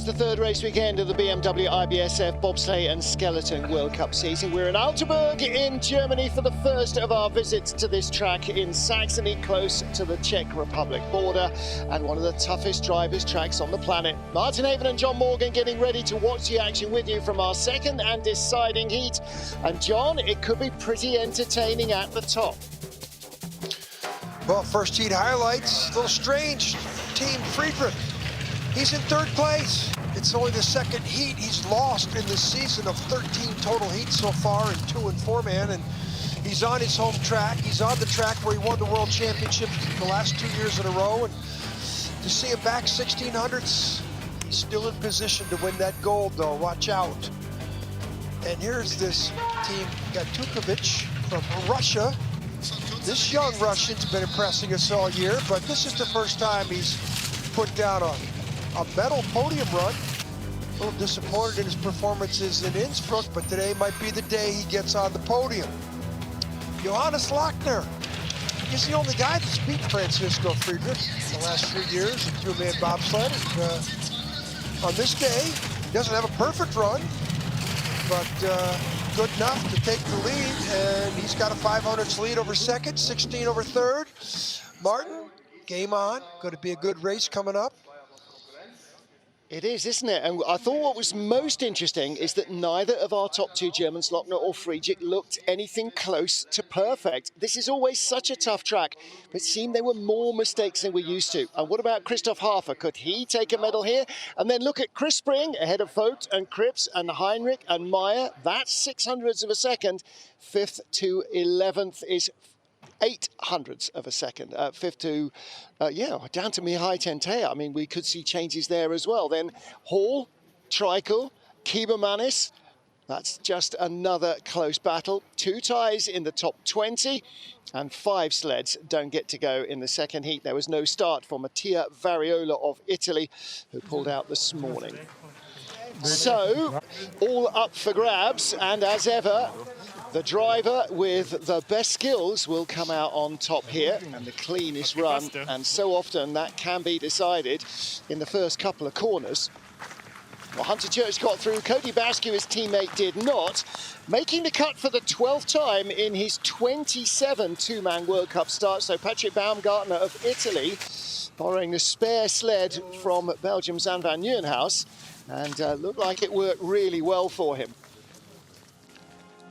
the third race weekend of the BMW IBSF Bobsleigh and Skeleton World Cup season. We're in Altenberg in Germany for the first of our visits to this track in Saxony, close to the Czech Republic border, and one of the toughest drivers tracks on the planet. Martin Haven and John Morgan getting ready to watch the action with you from our second and deciding heat. And John, it could be pretty entertaining at the top. Well, first heat highlights, a little strange. Team Friedrich, he's in third place. It's only the second heat he's lost in this season of 13 total heats so far in 2- and 4-man, and he's on his home track. He's on the track where he won the World Championship the last 2 years in a row, and to see him back 1600s, he's still in position to win that gold though, watch out. And here's this team, got Tukovic from Russia. This young Russian's been impressing us all year, but this is the first time he's put down a medal podium run. A little disappointed in his performances in Innsbruck, but today might be the day he gets on the podium. Johannes Lochner, he's the only guy that's beat Francisco Friedrich the last 3 years in 2-man bobsled. On this day, he doesn't have a perfect run, but good enough to take the lead, and he's got a 500ths lead over second, 16 over third. Martin, game on. Going to be a good race coming up. It is, isn't it? And I thought what was most interesting is that neither of our top two Germans, Lochner or Friedrich, looked anything close to perfect. This is always such a tough track, but it seemed there were more mistakes than we're used to. And what about Christoph Hafer? Could he take a medal here? And then look at Chris Spring ahead of Vogt and Krips and Heinrich and Meyer. That's 600ths of a second. 5th to 11th is 800ths of a second. 5th to, down to Mikhail Tentea. I mean, we could see changes there as well. Then Hall, Treichel, Kiebermanis. That's just another close battle. 2 ties in the top 20, and 5 sleds don't get to go in the second heat. There was no start for Mattia Variola of Italy, who pulled out this morning. So, all up for grabs, and as ever, the driver with the best skills will come out on top here, and the cleanest run, and so often that can be decided in the first couple of corners. Well, Hunter Church got through, Cody Bascu, his teammate, did not, making the cut for the 12th time in his 27 2-man World Cup start. So Patrick Baumgartner of Italy, borrowing the spare sled from Belgium's Zan van Nieuwenhuis, and looked like it worked really well for him.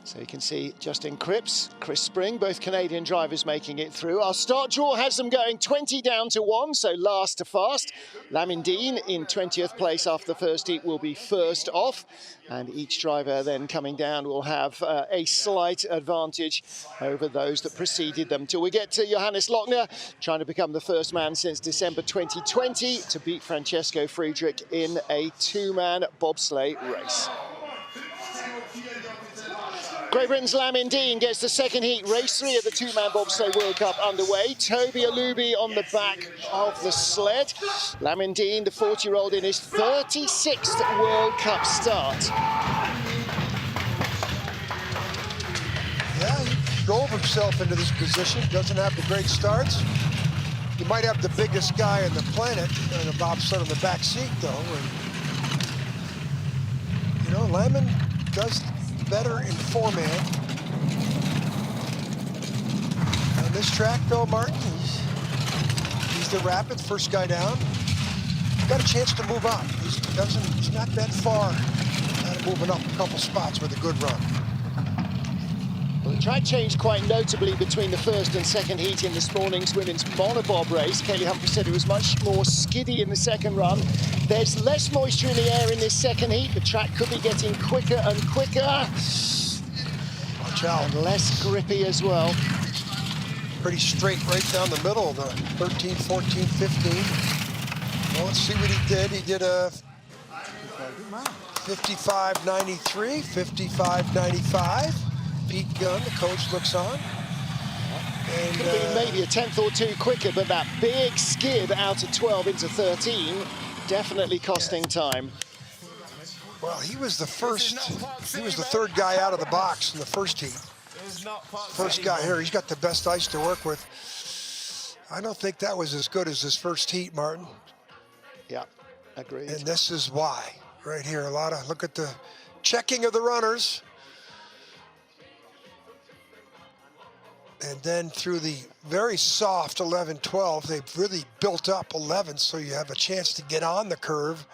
So you can see Justin Krips, Chris Spring, both Canadian drivers making it through. Our start draw has them going 20 down to 1, so last to fast. Lamindine in 20th place after the first heat will be first off. And each driver then coming down will have a slight advantage over those that preceded them. Till we get to Johannes Lochner, trying to become the first man since December 2020 to beat Francesco Friedrich in a 2-man bobsleigh race. Great Britain's Lamindine gets the second heat, race 3 of the 2-man bobsleigh World Cup underway. Toby Alubi on the back of the sled. Lamindine, the 40-year-old, in his 36th World Cup start. Yeah, he drove himself into this position. Doesn't have the great starts. You might have the biggest guy on the planet in a bobsled on the back seat, though. And, you know, Lamin does better in 4-man. On this track, though, Martin, he's the rapid first guy down. Got a chance to move up. He's not that far out of moving up a couple spots with a good run. Well, the track changed quite notably between the first and second heat in this morning's women's monobob race. Kaylee Humphrey said it was much more skiddy in the second run. There's less moisture in the air in this second heat. The track could be getting quicker and quicker. Watch out. And less grippy as well. Pretty straight right down the middle of the 13, 14, 15. Well, let's see what he did. He did a 55.93, 55.95. Pete Gunn, the coach, looks on. And, could have been maybe a 10th or 2 quicker, but that big skid out of 12 into 13 definitely costing time. Well, he was the third guy out of the box in the first heat. First guy here, he's got the best ice to work with. I don't think that was as good as his first heat, Martin. Yeah. Agreed. And this is why, right here. Look at the checking of the runners. And then through the very soft 11-12, they've really built up 11, so you have a chance to get on the curve.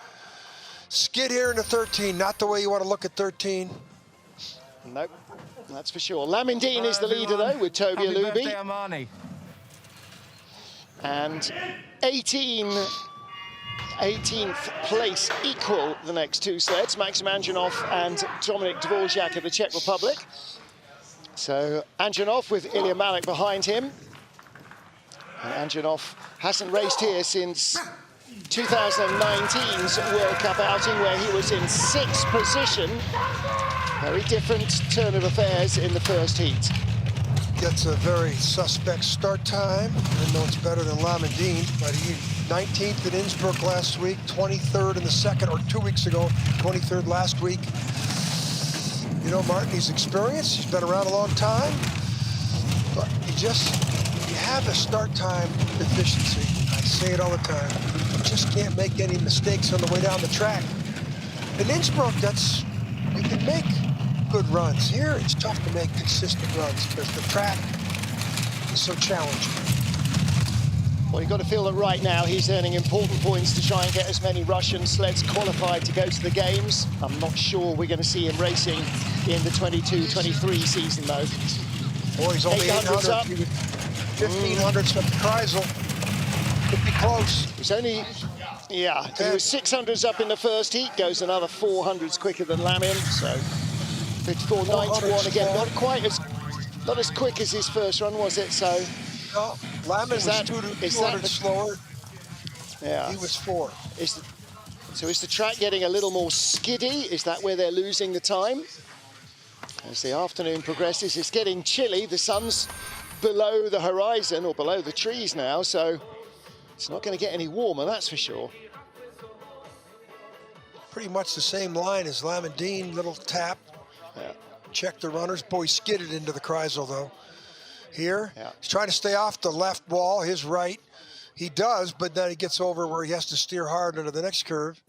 Skid here into 13, not the way you want to look at 13. Nope, that's for sure. Lamindine is the leader, though, with Toby Alubi. And 18th place equal the next two sleds, Maxim Anjanov and Dominik Dvorak of the Czech Republic. So Anjanov with Ilya Malik behind him. And Anjanov hasn't raced here since 2019's World Cup outing, where he was in 6th position. Very different turn of affairs in the first heat. Gets a very suspect start time, even though it's better than Lamindine, but he 19th at Innsbruck last week, 23rd in the second, or 2 weeks ago, 23rd last week. You know, Martin, he's experienced, he's been around a long time, but you have a start time deficiency. I say it all the time. You just can't make any mistakes on the way down the track. In Innsbruck, you can make good runs. Here, it's tough to make consistent runs because the track is so challenging. Well, you've got to feel that right now he's earning important points to try and get as many Russian sleds qualified to go to the games. I'm not sure we're going to see him racing in the 22-23 season, though. Boy, he's only 800 up. 1,500s up the Kreisel. Could be close. It's only, yeah, he was 600s up in the first heat, goes another 400s quicker than Lamin, so 54.91 again. Not as quick as his first run, was it? So. No, Lamin was 200 slower. Yeah. He was 4. So is the track getting a little more skiddy? Is that where they're losing the time? As the afternoon progresses, it's getting chilly. The sun's below the horizon, or below the trees now, so it's not going to get any warmer, that's for sure. Pretty much the same line as Lamindine, little tap. Yeah. Check the runners. Boy, skidded into the Kreisel, though. Here, yeah. He's trying to stay off the left wall, his right. He does, but then he gets over where he has to steer hard into the next curve.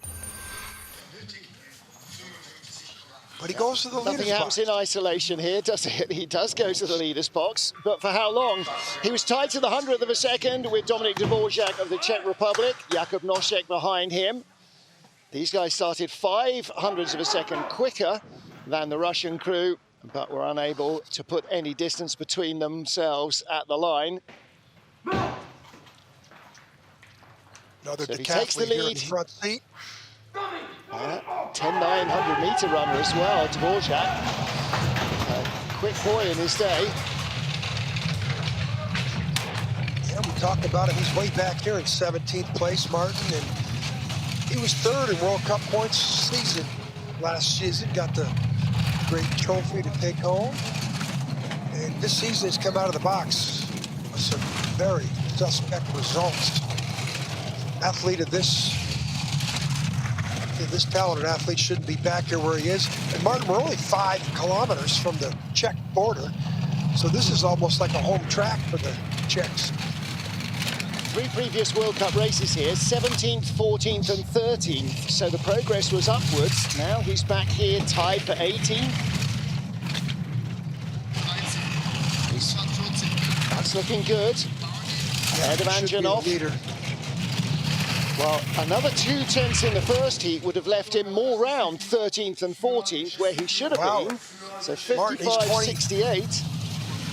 But he goes to the leader's box. Nothing happens in isolation here, does it? He does go to the leader's box, but for how long? He was tied to the 100th of a second with Dominik Dvorak of the Czech Republic, Jakub Nošek behind him. These guys started 0.05 of a second quicker than the Russian crew, but were unable to put any distance between themselves at the line. Another so he takes the lead. Here in the front seat. 10,900-meter runner as well, Dvorak. A quick boy in his day. Yeah, we talked about him. He's way back here in 17th place, Martin, and he was 3rd in World Cup points season last season. Got the great trophy to take home. And this season has come out of the box with some very suspect results. Athlete of this talented athlete shouldn't be back here where he is. And Martin, we're only 5 kilometers from the Czech border, so this is almost like a home track for the Czechs. 3 previous World Cup races here, 17th, 14th and 13th. So the progress was upwards. Now he's back here tied for 18th. That's looking good. Ahead of Anjanov. Well, another 2 tenths in the first heat would have left him more round 13th and 14th, where he should have been. So 55.68.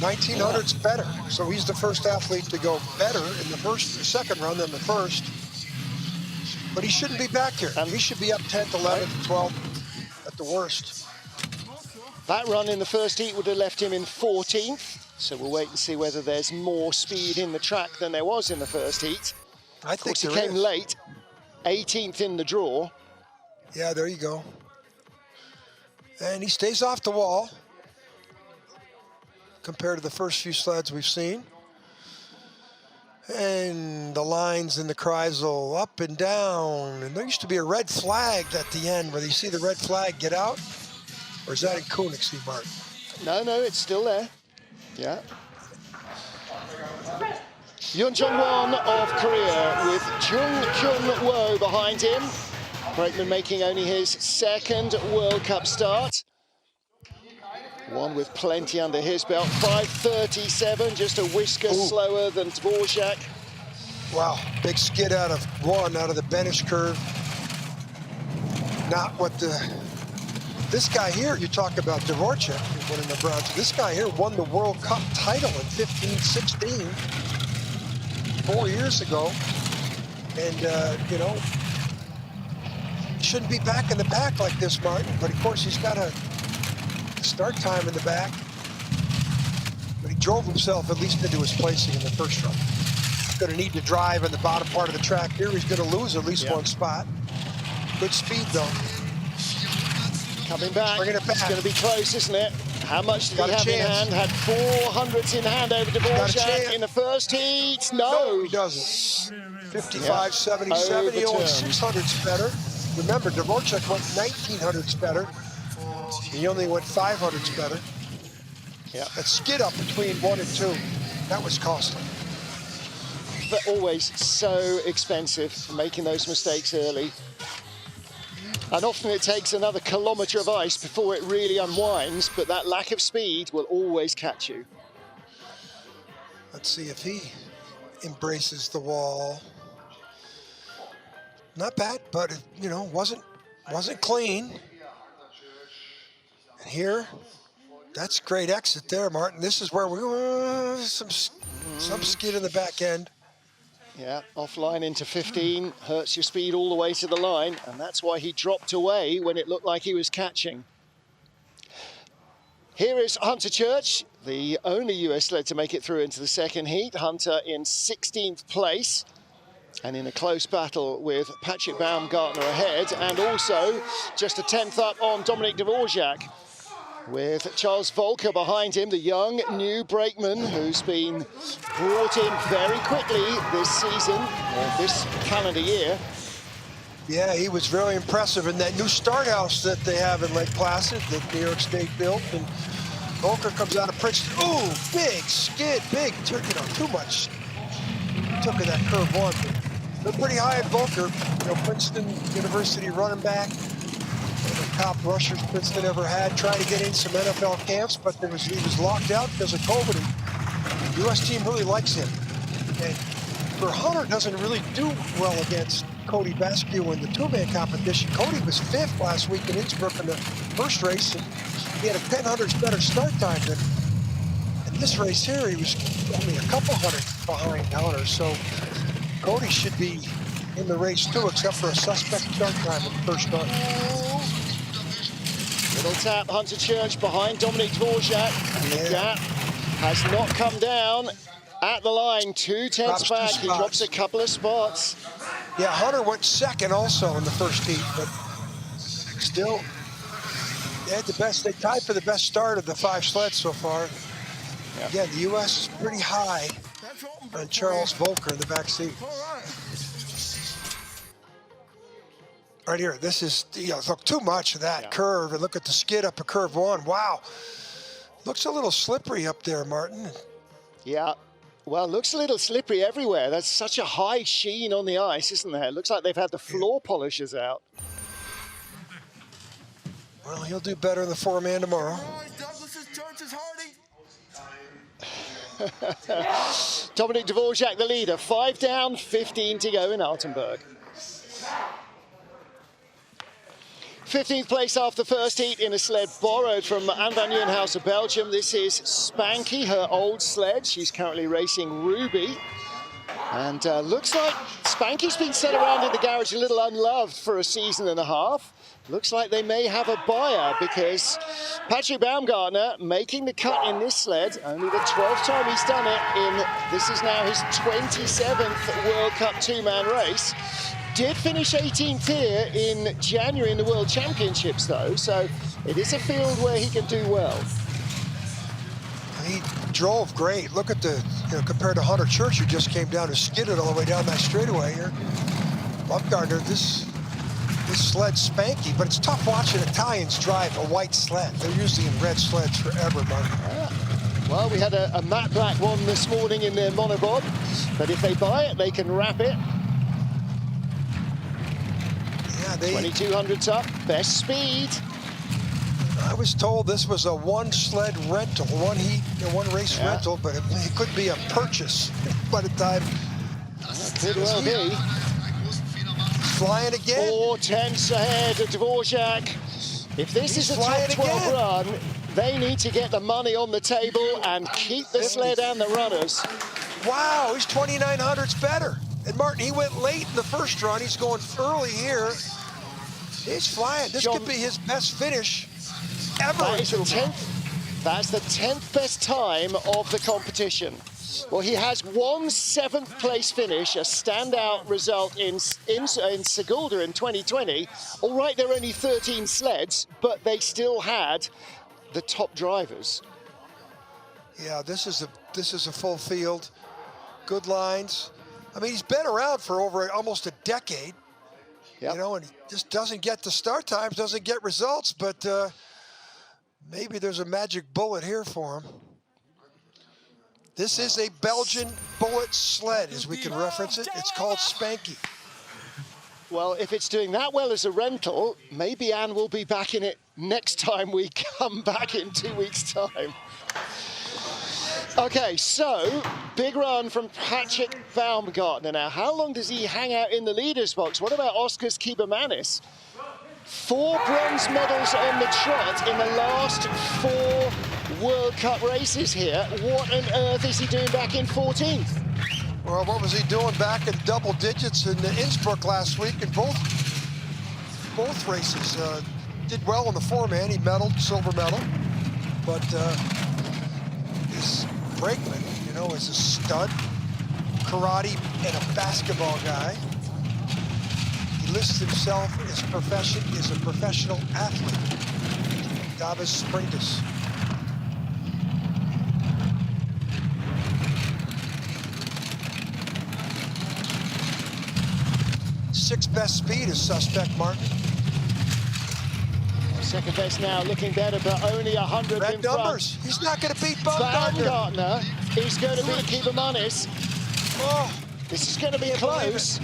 1900's better, so he's the first athlete to go better in the second run than the first. But he shouldn't be back here. He should be up 10th, 11th, 12th at the worst. That run in the first heat would have left him in 14th. So we'll wait and see whether there's more speed in the track than there was in the first heat. Of course, he came late, 18th in the draw. Yeah, there you go. And he stays off the wall compared to the first few sleds we've seen. And the lines in the Kreisel up and down. And there used to be a red flag at the end where you see the red flag get out. Or is that in Königsee, Martin? No, it's still there. Yeah. Yoon Jong-won of Korea with Jung Kyun Wo behind him. Brakeman making only his second World Cup start. One with plenty under his belt. 5:37, just a whisker slower than Dvorak. Wow, big skid out of the Benish curve. Not what this guy here, you talk about Dvorak, winning the bronze. This guy here won the World Cup title in 15-16, 4 years ago. And, you know, shouldn't be back in the back like this, Martin. But, of course, he's got a start time in the back. But he drove himself at least into his placing in the first run. He's going to need to drive in the bottom part of the track here. He's going to lose at least one spot. Good speed, though. Coming back. Bringing it back. It's going to be close, isn't it? How much did he have in hand? Had 400s in hand over Dvorak in the first heat. No, he doesn't. 55.77. He only 600s better. Remember, Dvorak went 1900s better. He only went 500s better. Yeah. That skid up between 1 and 2, that was costly. But always so expensive, making those mistakes early. And often it takes another kilometre of ice before it really unwinds, but that lack of speed will always catch you. Let's see if he embraces the wall. Not bad, but it, you know, wasn't clean. And here, that's great exit there, Martin. This is where we some skid in the back end. Yeah, offline into 15, hurts your speed all the way to the line, and that's why he dropped away when it looked like he was catching. Here is Hunter Church, the only US sled to make it through into the second heat. Hunter in 16th place, and in a close battle with Patrick Baumgartner ahead, and also just a 10th up on Dominic Dvorak, with Charles Volker behind him, the young new brakeman who's been brought in very quickly this season, or this calendar year. Yeah, he was very impressive in that new start house that they have in Lake Placid that New York State built. And Volker comes out of Princeton. Ooh, big skid, big, you know, too much. Took of that curve one. They're pretty high at Volker. You know, Princeton University running back. The top rushers Princeton ever had, trying to get in some NFL camps, but he was locked out because of COVID. And the U.S. team really likes him. And for Hunter, doesn't really do well against Cody Basque in the two-man competition. Cody was 5th last week in Innsbruck in the first race, and he had a 10/100 better start time than in this race here. He was only a couple hundred behind Hunter, so Cody should be in the race too, except for a suspect start time in the first run. Little tap, Hunter Church behind Dominic Dvorak, and the gap has not come down at the line. 2 tenths back, he drops a couple of spots. Yeah, Hunter went second also in the first heat, but still, they had the best, they tied for the best start of the 5 sleds so far. Yeah, again, the U.S. is pretty high on Charles Volker in the back seat. Right here, this is, you know, look, too much of that curve, and look at the skid up a curve 1. Wow, looks a little slippery up there, Martin. Yeah, well, looks a little slippery everywhere. That's such a high sheen on the ice, isn't there? It looks like they've had the floor polishers out. Well, he'll do better in the 4-man tomorrow. Dominic Dvorak, the leader, 5 down, 15 to go in Altenberg. 15th place after the first heat in a sled borrowed from Anne van Nieuwenhuis of Belgium. This is Spanky, her old sled. She's currently racing Ruby. And looks like Spanky's been set around in the garage a little unloved for a season and a half. Looks like they may have a buyer, because Patrick Baumgartner making the cut in this sled, only the 12th time he's done it this is now his 27th World Cup 2-man race. Did finish 18th here in January in the World Championships, though, so it is a field where he can do well. He drove great. Look at the, you know, compared to Hunter Church, who just came down and skidded all the way down that straightaway here. Baumgartner, this sled's spanky, but it's tough watching Italians drive a white sled. They're usually in red sleds forever, Mark. Yeah. Well, we had a matte black one this morning in their Monobob, but if they buy it, they can wrap it. Yeah, they... 2200s up, best speed. I was told this was a one sled rental, one heat, one race rental, but it could be a purchase by the time. Could well be. Flying again. 4/10 ahead of Dvorak. If this is a top 12 run, they need to get the money on the table and keep the sled and the runners. Wow, he's 2900s better. And Martin, he went late in the first run. He's going early here. He's flying. This could be his best finish ever. That's the 10th best time of the competition. Well, he has one 7th place finish, a standout result in Sigulda in 2020. All right, there are only 13 sleds, but they still had the top drivers. Yeah, this is a full field, good lines. I mean, he's been around for over almost a decade, you know, and he just doesn't get the start times, doesn't get results, but maybe there's a magic bullet here for him. This is a Belgian bullet sled, as we can reference it. It's called Spanky. Well, if it's doing that well as a rental, maybe Anne will be back in it next time we come back in 2 weeks' time. Okay, so big run from Patrick Baumgartner. Now, how long does he hang out in the leaders box? What about Oskars Kibermanis? 4 bronze medals on the trot in the last 4 World Cup races here. What on earth is he doing back in 14th? Well, what was he doing back in double digits in Innsbruck last week in both races? Did well in the 4-man. He medaled, silver medal. But his brakeman, you know, is a stud, karate and a basketball guy. He lists himself, his profession is a professional athlete. Davis Springus. Sixth best speed is suspect, Martin. Second best now, looking better, but only 100 Red in numbers. front. He's not going to beat Baumgartner. Baumgartner is going to beat Kibermanis. Oh, this is going to be close.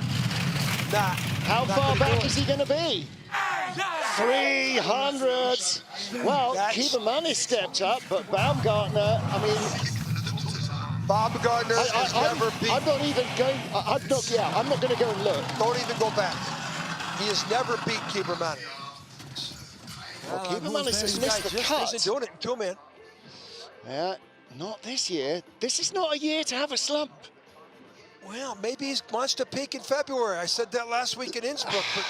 Nah. How far back is he going to be? 300. Well, Kibermanis stepped up, but Baumgartner, I mean... Baumgartner has never beat... I'm not even going... I'm not going to go and look. Don't even go back. He has never beat Kibermanis. Well, Kibermanis has missed the cut. Isn't doing it in 2-man. Yeah, not this year. This is not a year to have a slump. Well, maybe he wants to peak in February. I said that last week in Innsbruck, but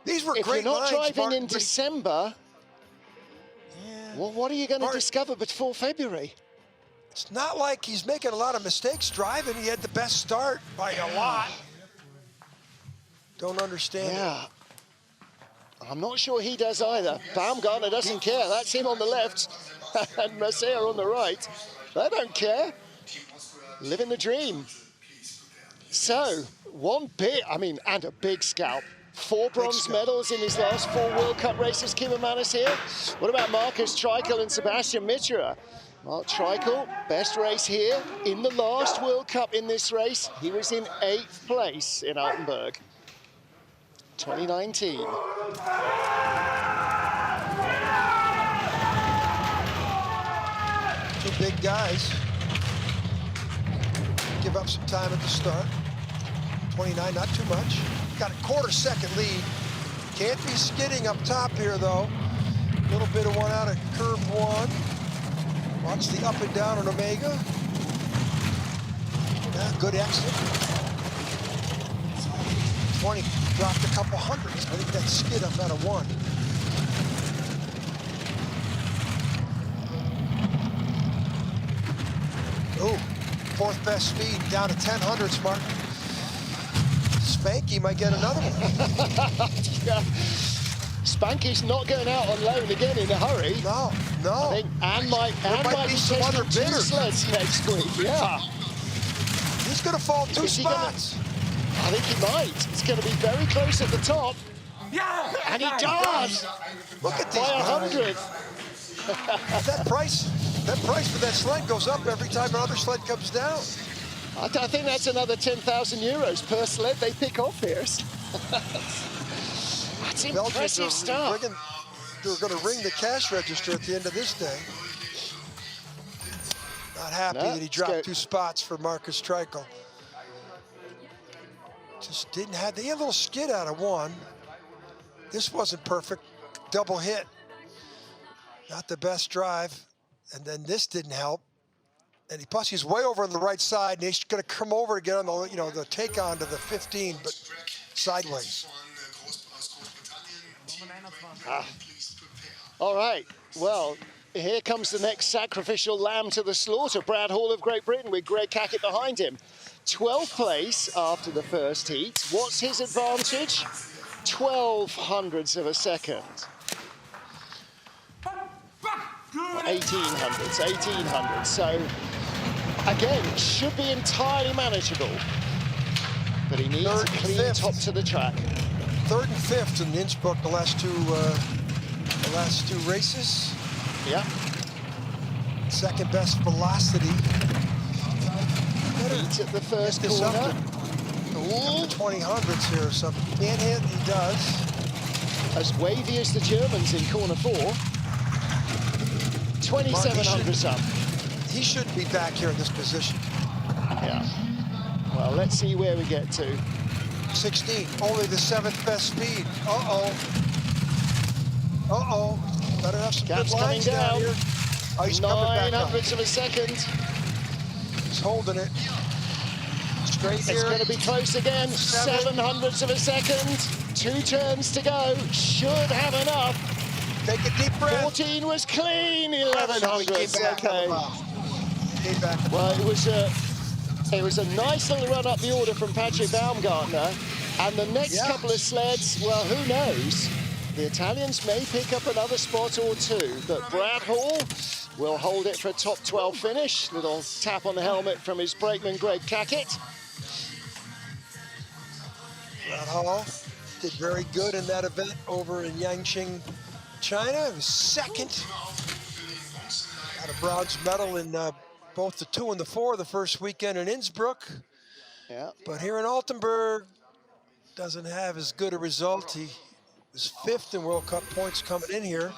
these were if great lines. If you're not driving Martin, in December, well, what are you going to discover before February? It's not like he's making a lot of mistakes driving. He had the best start by a lot. Don't understand it. I'm not sure he does either. Baumgartner doesn't care. That's him on the left and Meyer on the right. They don't care. Living the dream. So, one bit, and a big scalp. 4 bronze medals in his last 4 World Cup races, Kibermanis here. What about Marcus Treichel and Sebastian Mitterer? Mark Treichel, best race here. In the last World Cup in this race, he was in 8th place in Altenberg. 2019. 2 big guys. Give up some time at the start. 29, not too much. Got a quarter-second lead. Can't be skidding up top here, though. A little bit of one out of curve 1. Watch the up and down on Omega. Yeah, good exit. 20, dropped a couple hundreds. I think that skid up out of 1. Ooh, 4th best speed, down to 10 hundredths, Martin. Spanky might get another one. Spanky's not going out on loan again in a hurry. No. I think Anne might be some other bidders. Sleds next week, yeah. He's going to fall 2 spots. I think he might. It's going to be very close at the top. Yeah. And he does. Look at these. By 100. That price for that sled goes up every time another sled comes down. I think that's another 10,000 euros per sled they pick off here. That's It's impressive stuff. They're going to ring the cash register at the end of this day. Not happy that he dropped 2 spots for Marcus Treichel. Just didn't have, they had a little skid out of 1. This wasn't perfect, double hit. Not the best drive. And then this didn't help. And plus he's way over on the right side, and he's gonna come over to get on the, the take on to the 15, but sideways. All right, well, here comes the next sacrificial lamb to the slaughter. Brad Hall of Great Britain with Greg Cackett behind him. 12th place after the first heat. What's his advantage? 12 hundredths of a second. 1800s. So, again, should be entirely manageable. But he needs a clean top to the track. 3rd and 5th in Innsbruck the last two races. Yeah. 2nd best velocity. Heat at the first corner. 20 hundredths here or something. Can't hit, he does. As wavy as the Germans in corner 4. 2700 up. He shouldn't be back here in this position. Yeah. Well, let's see where we get to. 16, only the 7th best speed. Better have some Gap's good lines down here. Oh, he's coming back up. 900ths of a second. He's holding it. Straight here. It's going to be close again. 700ths of a second. 2 turns to go. Should have enough. Take a deep breath. 14 was clean. 1100ths. Okay. Well, it was a nice little run up the order from Patrick Baumgartner. And the next couple of sleds, well, who knows? The Italians may pick up another spot or 2, but Brad Hall will hold it for a top 12 finish. Little tap on the helmet from his brakeman, Greg Cackett. Brad Hall did very good in that event over in Yangqing, China. He was 2nd. Got a bronze medal in both the 2 and the 4 the first weekend in Innsbruck. Yeah. But here in Altenberg, doesn't have as good a result. He was 5th in World Cup points coming in here.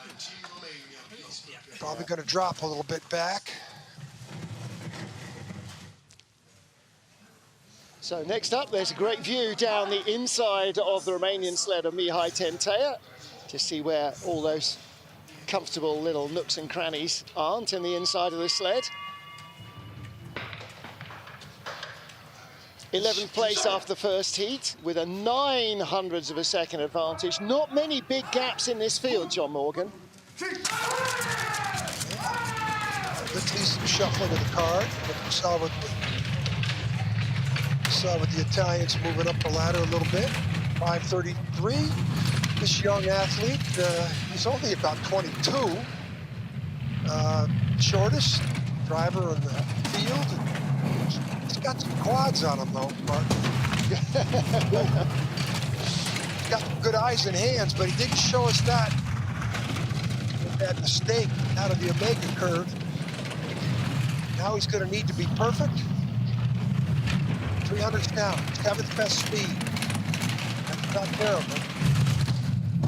Probably going to drop a little bit back. So next up, there's a great view down the inside of the Romanian sled of Mihai Tentea to see where all those comfortable little nooks and crannies aren't in the inside of the sled. 11th place after the first heat with a 900ths of a second advantage. Not many big gaps in this field, John Morgan. Let's see some shuffling of the card. We saw with the Italians moving up the ladder a little bit. 5:33. This young athlete, he's only about 22. Shortest driver in the field. He's got some quads on him, though, Martin. Got good eyes and hands, but he didn't show us that. That mistake out of the Omega curve. Now he's going to need to be perfect. 300's down. 7th best speed. That's not terrible.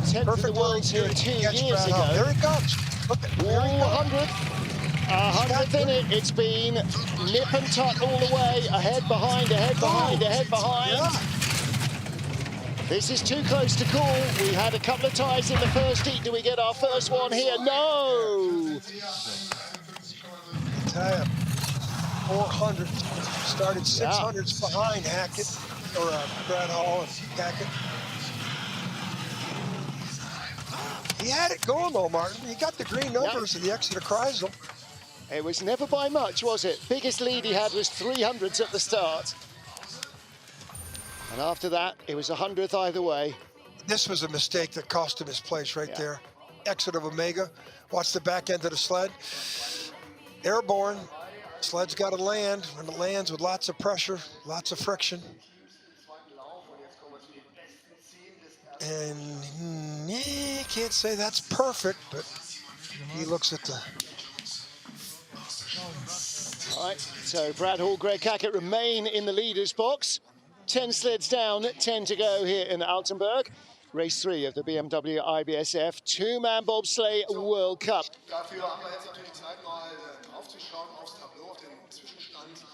10th Perfect in the world here 2 years ago. There he comes. Look at 100th in it. It's been nip and tuck all the way. Ahead, behind, ahead, behind, ahead, behind. Yeah. This is too close to call. We had a couple of ties in the first heat. Do we get our first one here? No! Taya, 400. Started 600s behind Hackett, or Brad Hall and Hackett. He had it going though, Martin. He got the green numbers at the exit of Kreisel. It was never by much, was it? Biggest lead he had was 300ths at the start. And after that, it was 100th either way. This was a mistake that cost him his place right there. Exit of Omega. Watch the back end of the sled. Airborne. Sled's got to land. When it lands with lots of pressure, lots of friction. And can't say that's perfect, but he looks at the... All right, so Brad Hall, Greg Cackett remain in the leader's box. 10 sleds down, 10 to go here in Altenberg. race 3 of the BMW IBSF two-man bobsleigh World Cup. Dafür haben wir jetzt natürlich Zeit, mal draufzuschauen aufs Tableau, auf den Zwischenstand.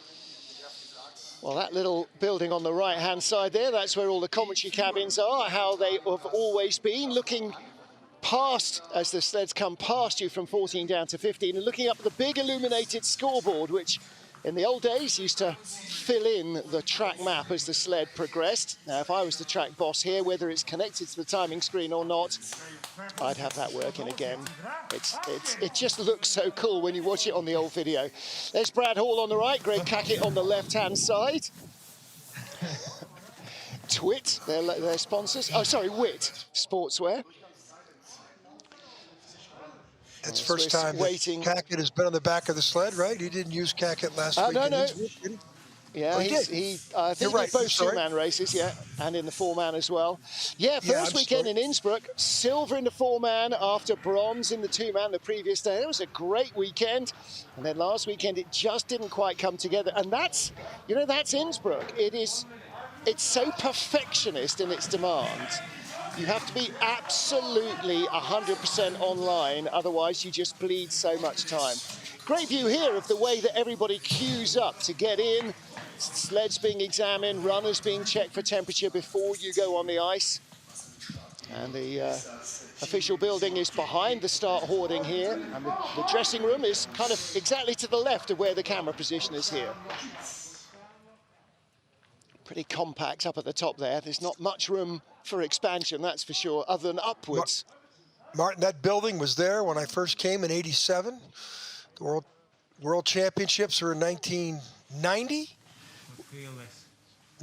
Well, that little building on the right-hand side there, that's where all the commentary cabins are, how they have always been, looking past, as the sleds come past you from 14 down to 15, and looking up at the big illuminated scoreboard, which in the old days used to fill in the track map as the sled progressed. Now, if I was the track boss here, whether it's connected to the timing screen or not, I'd have that working again. It just looks so cool when you watch it on the old video. There's Brad Hall on the right, Greg Cackett on the left-hand side. Twit, their sponsors. Oh, sorry, Wit Sportswear. That's the first time Cackett has been on the back of the sled, right? He didn't use Cackett last week. No. He? Yeah, oh, I think he did both two-man races, yeah, and in the four-man as well. Yeah, first weekend in Innsbruck, silver in the four-man after bronze in the two-man the previous day. It was a great weekend. And then last weekend, it just didn't quite come together. And that's, you know, that's Innsbruck. It's so perfectionist in its demand. You have to be absolutely 100% online, otherwise you just bleed so much time. Great view here of the way that everybody queues up to get in. Sleds being examined, runners being checked for temperature before you go on the ice. And the official building is behind the start hoarding here. And the dressing room is kind of exactly to the left of where the camera position is here. Pretty compact up at the top there. There's not much room for expansion, that's for sure, other than upwards. Martin, that building was there when I first came in '87. The World Championships were in 1990?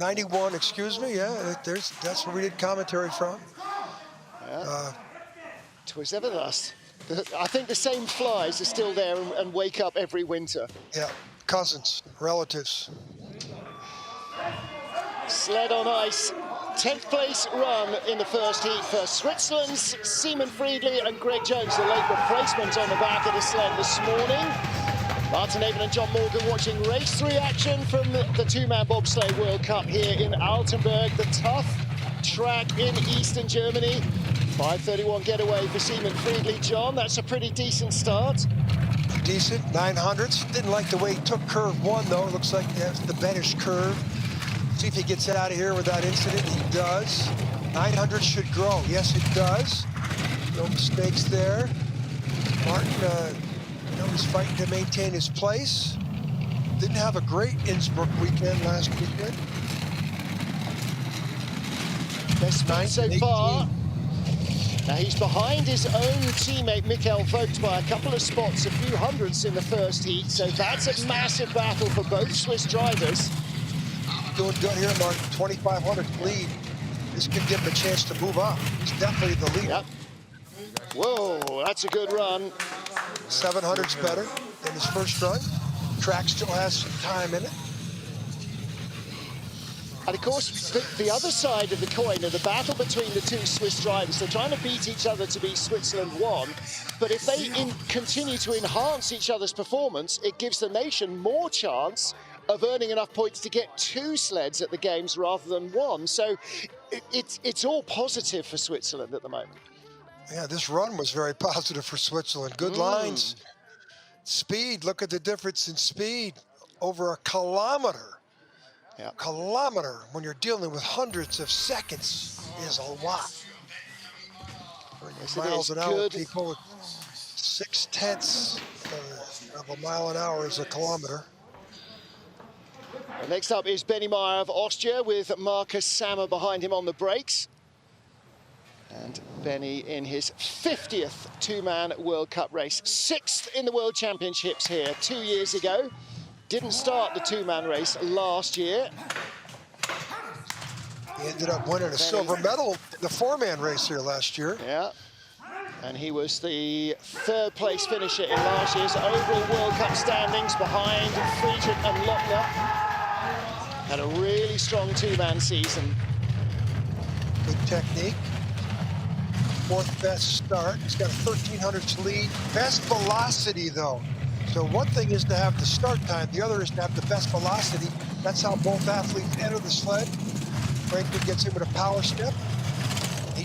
91, excuse me, yeah, that's where we did commentary from. Yeah. 'Twas ever thus. I think the same flies are still there and wake up every winter. Yeah, cousins, relatives. Sled on ice, 10th place run in the first heat for Switzerland's Simon Friedli and Greg Jones, the late replacement on the back of the sled this morning. Martin Avon and John Morgan watching race 3 action from the two-man bobsleigh World Cup here in Altenberg, the tough track in eastern Germany. 5:31 getaway for Simon Friedli. John, that's a pretty decent start. Decent, 900s. Didn't like the way he took curve 1, though. Looks like that's the Benish curve. See if he gets out of here without incident. He does. 900 should grow. Yes, it does. No mistakes there. Martin, he's fighting to maintain his place. Didn't have a great Innsbruck weekend last weekend. Best speed so far. Now he's behind his own teammate Mikhail Vogt by a couple of spots, a few hundredths in the first heat. So that's a massive battle for both Swiss drivers. Doing good here, Martin. 2,500 lead. This could give him a chance to move up. He's definitely the leader. Yep. Whoa, that's a good run. 700's better than his first run. Track still has some time in it. And of course, the other side of the coin of the battle between the two Swiss drivers, they're trying to beat each other to be Switzerland 1. But if they continue to enhance each other's performance, it gives the nation more chance of earning enough points to get 2 sleds at the games rather than 1. So it's all positive for Switzerland at the moment. Yeah, this run was very positive for Switzerland. Good lines. Speed, look at the difference in speed. Over a kilometer. Yeah. Kilometer, when you're dealing with hundreds of seconds, is a lot. Yes, miles an hour, people, 0.6 of a mile an hour is a kilometer. And next up is Benny Meyer of Austria with Marcus Sammer behind him on the brakes. And Benny in his 50th two-man World Cup race. 6th in the World Championships here 2 years ago. Didn't start the two-man race last year. He ended up winning a silver medal in the four-man race here last year. Yeah. And he was the 3rd place finisher in last year's overall World Cup standings behind Friedrich and Lochner. Had a really strong two-man season. Good technique. 4th best start. He's got a 1,300 lead. Best velocity, though. So one thing is to have the start time. The other is to have the best velocity. That's how both athletes enter the sled. Franklin gets in with a power step. He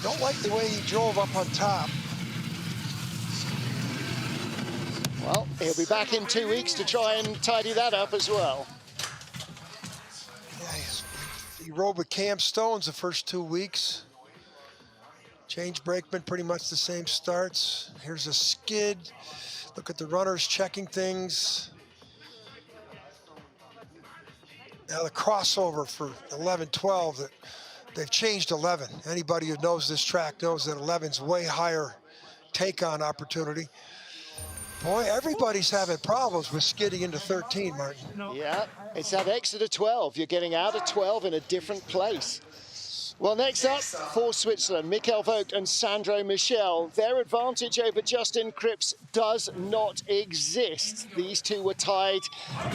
Don't like the way he drove up on top. Well, he'll be back in 2 weeks to try and tidy that up as well. Yeah, he rode with Cam Stones the first 2 weeks. Change brakeman, pretty much the same starts. Here's a skid. Look at the runners checking things. Now the crossover for 11-12, they've changed 11. Anybody who knows this track knows that 11's way higher take-on opportunity. Boy, everybody's having problems with skidding into 13, Martin. Yeah, it's that exit of 12. You're getting out of 12 in a different place. Well, next up for Switzerland, Mikhail Vogt and Sandro Michel. Their advantage over Justin Cripps does not exist. These two were tied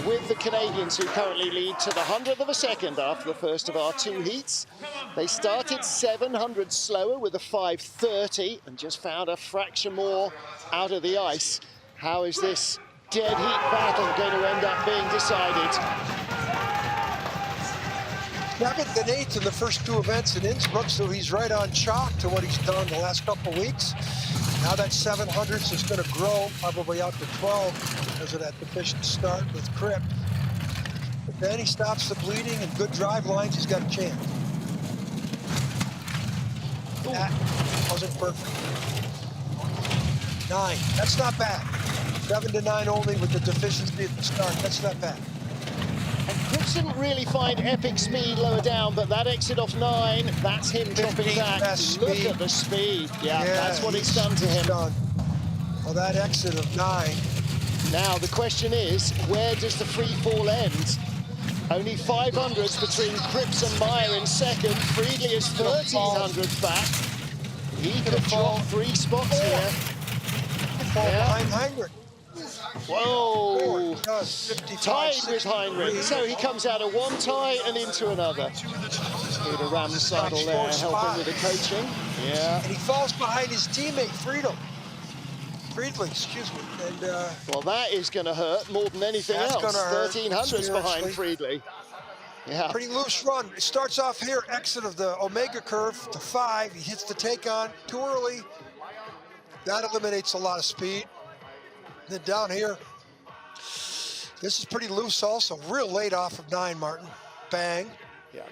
with the Canadians, who currently lead to the 100th of a second after the first of our 2 heats. They started 700 slower with a 5:30 and just found a fraction more out of the ice. How is this dead heat battle going to end up being decided? 7th and 8th in the first 2 events in Innsbruck, so he's right on chalk to what he's done the last couple of weeks. Now that 700s is going to grow probably out to 12 because of that deficient start with Crip. But then he stops the bleeding and good drive lines, he's got a chance. That wasn't perfect. 9, that's not bad. 7 to 9 only with the deficiency at the start, that's not bad. And Cripps didn't really find epic speed lower down, but that exit off 9, that's him dropping back. Look at the speed. Yeah, that's what it's done to him. Well, that exit of 9. Now, the question is, where does the free fall end? Only 500s between Cripps and Meyer in second. Friedli is 1,300 back. He could drop 3 spots here. Behind Heinrich. Whoa! Tied 55, with Heinrich. So he comes out of one tie and into another. Here's a ram saddle there, helping with the coaching. Yeah. And he falls behind his teammate, Friedli, excuse me. And, well, that is going to hurt more than anything else. 1,300s behind Friedli. Yeah. Pretty loose run. It starts off here, exit of the Omega curve to 5. He hits the take-on too early. That eliminates a lot of speed. Then down here, this is pretty loose also. Real late off of 9, Martin. Bang,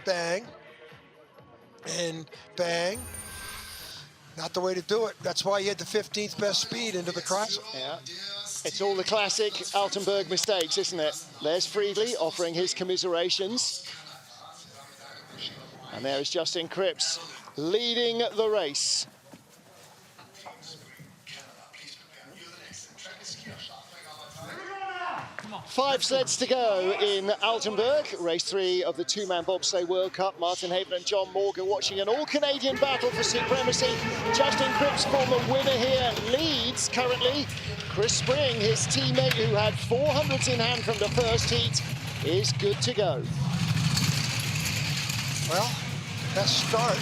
bang, and bang. Not the way to do it. That's why you had the 15th best speed into the Chrysler. Yeah. It's all the classic Altenberg mistakes, isn't it? There's Friedli offering his commiserations. And there is Justin Cripps leading the race. 5 sleds to go in Altenberg, race 3 of the 2-man Bobsleigh World Cup. Martin Haven and John Morgan watching an all-Canadian battle for supremacy. Justin Cripps, former winner here, leads currently. Chris Spring, his teammate who had 400s in hand from the first heat, is good to go. Well, best start.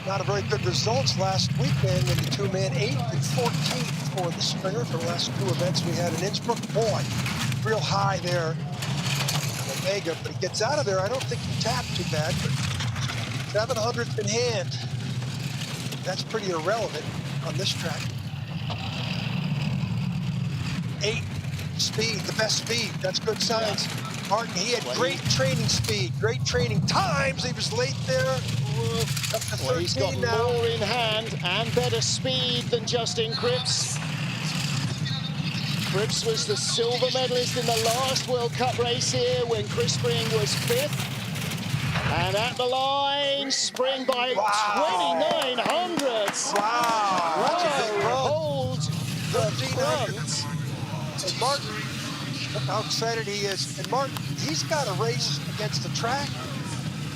Not a very good results last weekend in the 2-man 8th and 14th for the Springer for the last 2 events we had in Innsbruck. Boy, real high there on Omega, but he gets out of there. I don't think he tapped too bad, but 700th in hand. That's pretty irrelevant on this track. 8 speed, the best speed. That's good signs. Martin, he had great training speed, great training times. He was late there. Well, he's got more in hand and better speed than Justin Cripps. Cripps was the silver medalist in the last World Cup race here when Chris Spring was 5th. And at the line, Spring by 29 hundredths. Wow. That's a big run. Hold the front. And Martin, look how excited he is. And Martin, he's got a race against the track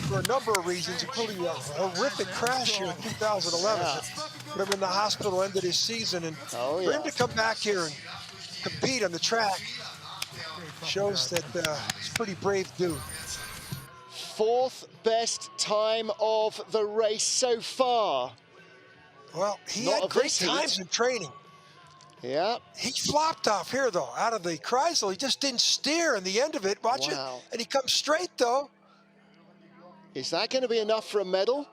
for a number of reasons, including a horrific crash here in 2011. Put him in the hospital, ended his season. And for him to come back here and compete on the track shows that he's a pretty brave dude. 4th best time of the race so far. Well, he had great times in training. Yeah. He flopped off here, though, out of the Chrysler. He just didn't steer in the end of it. Watch it. And he comes straight, though. Is that going to be enough for a medal?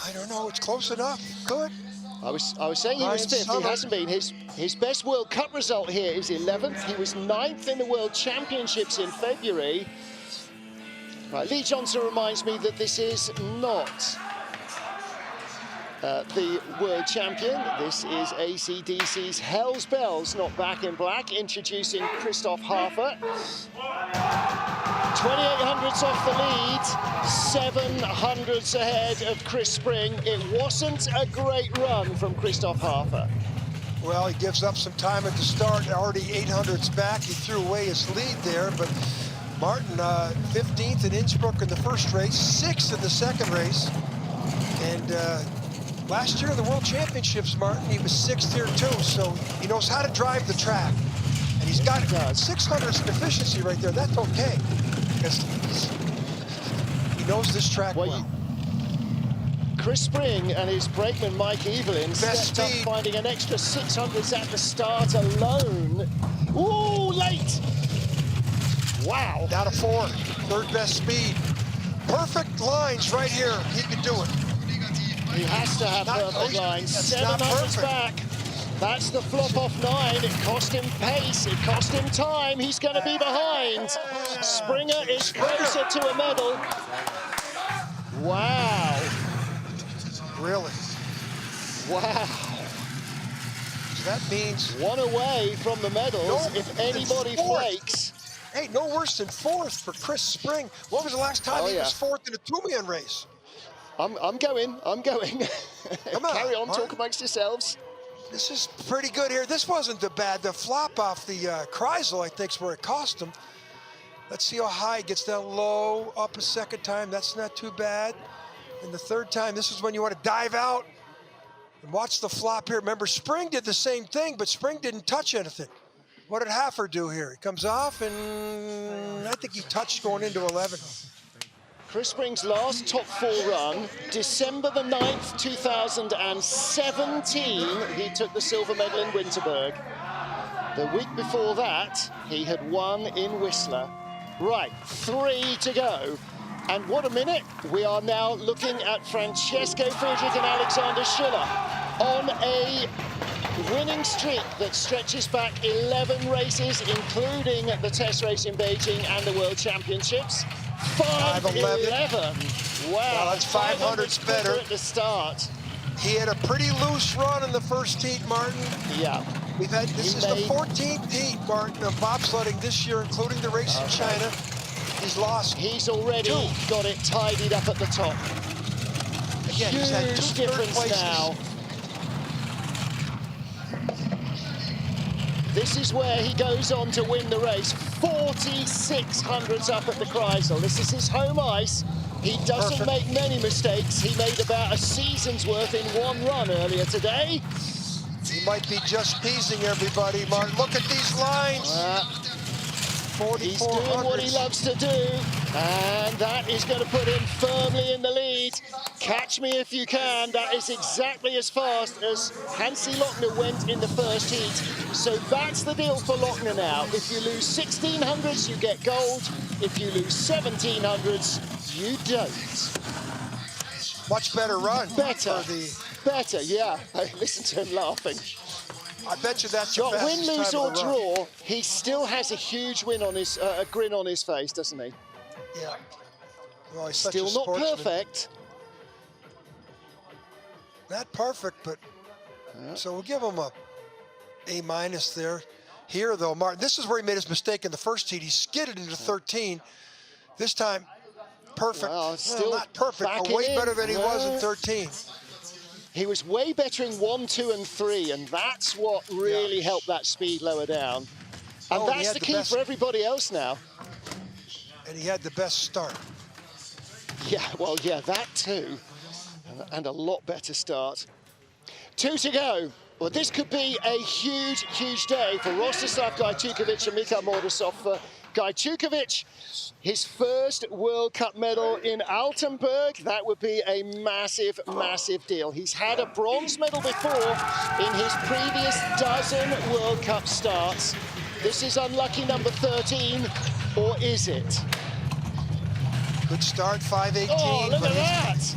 I don't know, it's close enough. Good. I was saying he was 5th. He hasn't been. His best World Cup result here is 11th. He was 9th in the World Championships in February. Right, Lee Johnson reminds me that this is not the world champion. This is AC/DC's Hell's Bells, not Back in Black, introducing Christoph Hafer. 28 hundredths off the lead, 7 hundredths ahead of Chris Spring. It wasn't a great run from Christoph Hafer. Well, he gives up some time at the start, already 8 hundredths back. He threw away his lead there, but Martin, 15th in Innsbruck in the first race, 6th in the second race. And last year in the World Championships, Martin, he was 6th here too, so he knows how to drive the track. And he's got 600s in efficiency right there. That's okay, because he knows this track well. Chris Spring and his brakeman Mike Evelyn stepped up, finding an extra 600s at the start alone. Ooh, late! Wow. Down to 4, 3rd best speed. Perfect lines right here. He can do it. He has to have perfect lines. 700s back. That's the flop off 9. It cost him pace. It cost him time. He's going to be behind. Springer is closer to a medal. Wow. Really? Wow. So that means 1 away from the medals if anybody flakes. Hey, no worse than 4th for Chris Spring. When was the last time he was 4th in a two-man race? I'm going. Come on, Carry on, Martin. talk amongst yourselves. This is pretty good here. This wasn't the bad. The flop off the Kreisel, I think, is where it cost him. Let's see how high it gets down low, up a second time. That's not too bad. And the 3rd time, this is when you want to dive out and watch the flop here. Remember, Spring did the same thing, but Spring didn't touch anything. What did Hafer do here? He comes off, and I think he touched going into 11. Chris Spring's last top 4 run, December the 9th, 2017, he took the silver medal in Winterberg. The week before that, he had won in Whistler. Right, 3 to go. And what a minute. We are now looking at Francesco Friedrich and Alexander Schiller on a winning streak that stretches back 11 races, including the test race in Beijing and the World Championships. 5:11. Wow, that's 500s better at the start. He had a pretty loose run in the first heat, Martin. Yeah. This is the 14th heat, Martin, of bobsledding this year, including the race in China. He's lost. He's already got it tidied up at the top. Again, he's had 2 difference places now. This is where he goes on to win the race. 46 hundredths up at the Kreisel. This is his home ice. He doesn't make many mistakes. He made about a season's worth in 1 run earlier today. He might be just teasing everybody, Martin. Look at these lines. He's doing what he loves to do, and that is going to put him firmly in the lead. Catch me if you can. That is exactly as fast as Hansi Lochner went in the first heat. So that's the deal for Lochner now. If you lose 1600s, you get gold. If you lose 1700s, you don't. Much better run. Better, yeah. I listen to him laughing. I bet you that's your Got win, lose, or run. draw. He still has a huge win on his a grin on his face, doesn't he? Yeah. Well, he's still such a not sportsman. perfect. Not perfect, but so we'll give him a A- there. Here, though, Martin, this is where he made his mistake in the first heat. He skidded into 13. This time, perfect. Well, still not perfect, but way better than he was in 13. He was way better in 1, 2, and 3, and that's what really helped that speed lower down. And that's the key for everybody else now. And he had the best start. Yeah, well, yeah, that too. And a lot better start. 2 to go. Well, this could be a huge, huge day for Rostislav Gajtukovic and Mikhail Moritz. For Gajtukovic, his first World Cup medal in Altenberg. That would be a massive, massive deal. He's had a bronze medal before in his previous dozen World Cup starts. This is unlucky number 13, or is it? Good start, 5:18. Oh, look at that!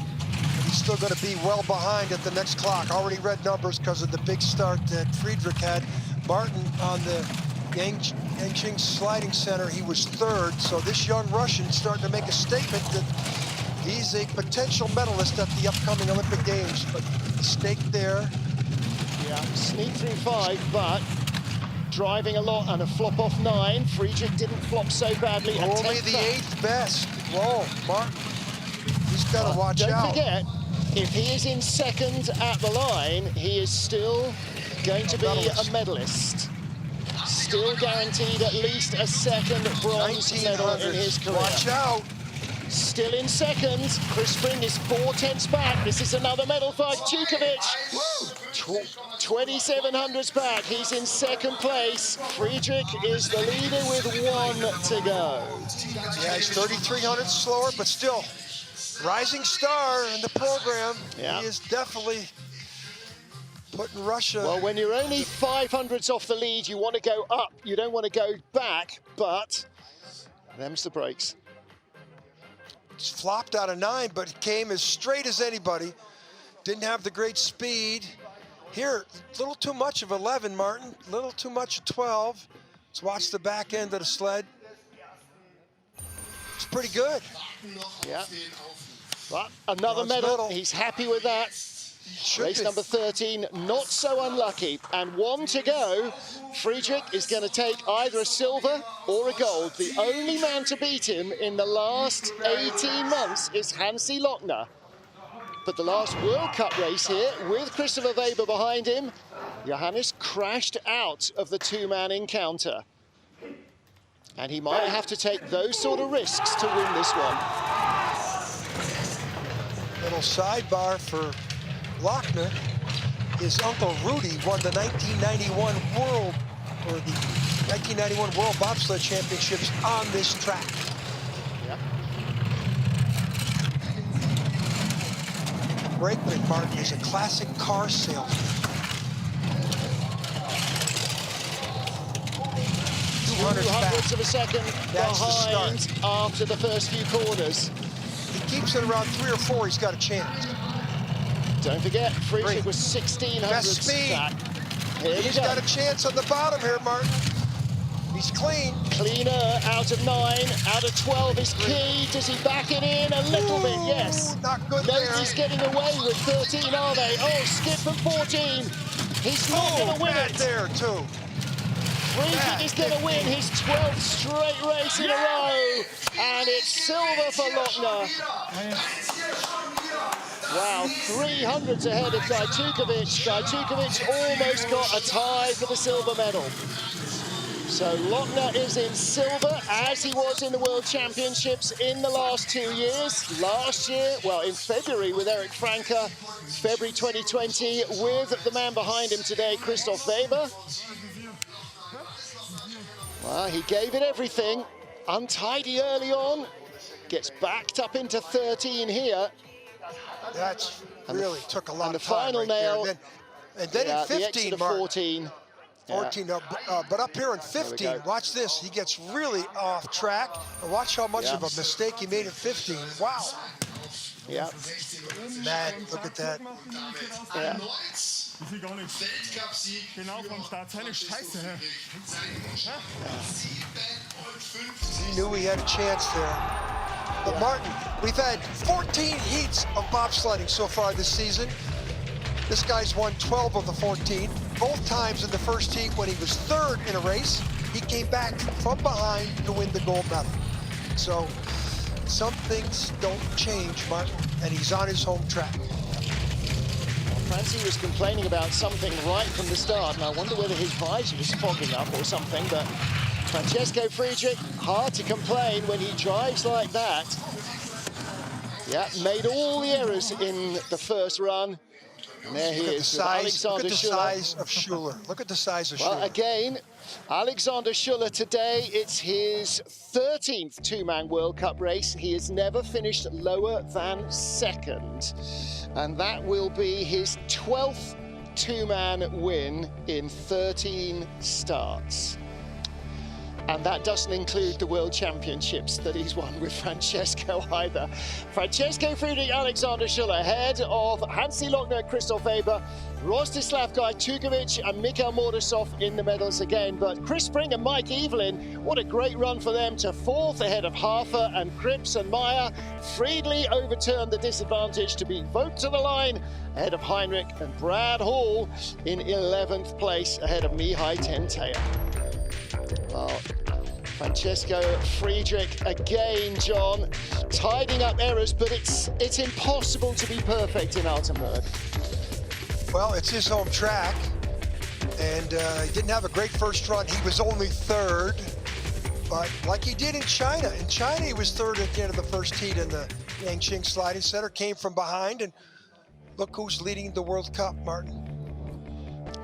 He's he's still going to be well behind at the next clock. Already read numbers because of the big start that Friedrich had. Martin on the Yangqing Sliding Center, he was third. So this young Russian starting to make a statement that he's a potential medalist at the upcoming Olympic Games. But mistake there. Yeah, sneak through 5, but driving a lot and a flop off 9. Friedrich didn't flop so badly. Only the 8th best. Whoa, Martin. He's got to watch out. Don't forget, if he is in second at the line, he is still going to be a medalist. Still guaranteed at least a second bronze medal in his career. Watch out. Still in second. Chris Spring is 4/10 back. This is another medal fight. Chukovic, 2700s back. He's in second place. Friedrich is the leader with 1 to go. Yeah, he's 3300 slower, but still rising star in the program. Yeah. He is definitely putting Russia. Well, when you're only 500s off the lead, you want to go up. You don't want to go back, but them's the breaks. He's flopped out of 9, but came as straight as anybody. Didn't have the great speed. Here, a little too much of 11, Martin. A little too much of 12. Let's watch the back end of the sled. It's pretty good. Yeah. But another medal. He's happy with that. Race number 13, not so unlucky. And 1 to go. Friedrich is going to take either a silver or a gold. The only man to beat him in the last 18 months is Hansi Lochner. But the last World Cup race here, with Christopher Weber behind him, Johannes crashed out of the 2-man encounter. And he might have to take those sort of risks to win this one. Little sidebar for Lochner. His uncle Rudy won the 1991 World Bobsled Championships on this track. Yep. Brakeman Martin is a classic car salesman. 200ths of a second behind after the first few corners. He keeps it around 3 or 4, he's got a chance. Don't forget, Friedrich was 1600ths back. He's got a chance on the bottom here, Martin. He's clean. Cleaner out of 9, out of 12 is key. Does he back it in a little bit? Yes. Not good there. Nobody's getting away with 13, are they? Oh, skip from 14. He's not going to win it. There, too. Friedrich is going to win his 12th straight race in a row. And it's silver for Lochner. Wow, 300s ahead of Gajtukovic. Gajtukovic almost got a tie for the silver medal. So Lochner is in silver, as he was in the World Championships in the last 2 years. Last year, well, in February with Eric Franke, February 2020 with the man behind him today, Christoph Weber. Well, he gave it everything. Untidy early on, gets backed up into 13 here. That's really took a lot of time. And the final nail. And then in 15, the Mark. 14. 14, but up here in 15, watch this. He gets really off track. And watch how much of a mistake he made in 15. Wow. Yeah. Man, look at that. Yeah. He knew he had a chance there. But Martin, we've had 14 heats of bobsledding so far this season. This guy's won 12 of the 14. Both times in the first heat when he was third in a race, he came back from behind to win the gold medal. So some things don't change, Martin, and he's on his home track. Well, Francie was complaining about something right from the start, and I wonder whether his visor was fogging up or something, but Francesco Friedrich, hard to complain when he drives like that. Yeah, made all the errors in the first run. And there he is with Alexander Schuller. Look at the size of Schuller. Look at the size of Schuller. Well, again, Alexander Schuller today, it's his 13th 2-man World Cup race. He has never finished lower than second. And that will be his 12th 2-man win in 13 starts. And that doesn't include the World Championships that he's won with Francesco either. Francesco Friedrich, Alexander Schuller ahead of Hansi Lochner, Christoph Weber, Rostislav Gajtukovic and Mikhail Mordasov in the medals again. But Chris Spring and Mike Evelyn, what a great run for them to fourth ahead of Hafer and Cripps and Meyer. Friedli overturned the disadvantage to beat Vogt to the line ahead of Heinrich, and Brad Hall in 11th place ahead of Mihai Tentea. Well, Francesco Friedrich again, John, tidying up errors, but it's impossible to be perfect in Altenberg. Well, it's his home track, and he didn't have a great first run. He was only third, but like he did in China. In China, he was third at the end of the first heat in the Yangqing Sliding Center, came from behind, and look who's leading the World Cup, Martin.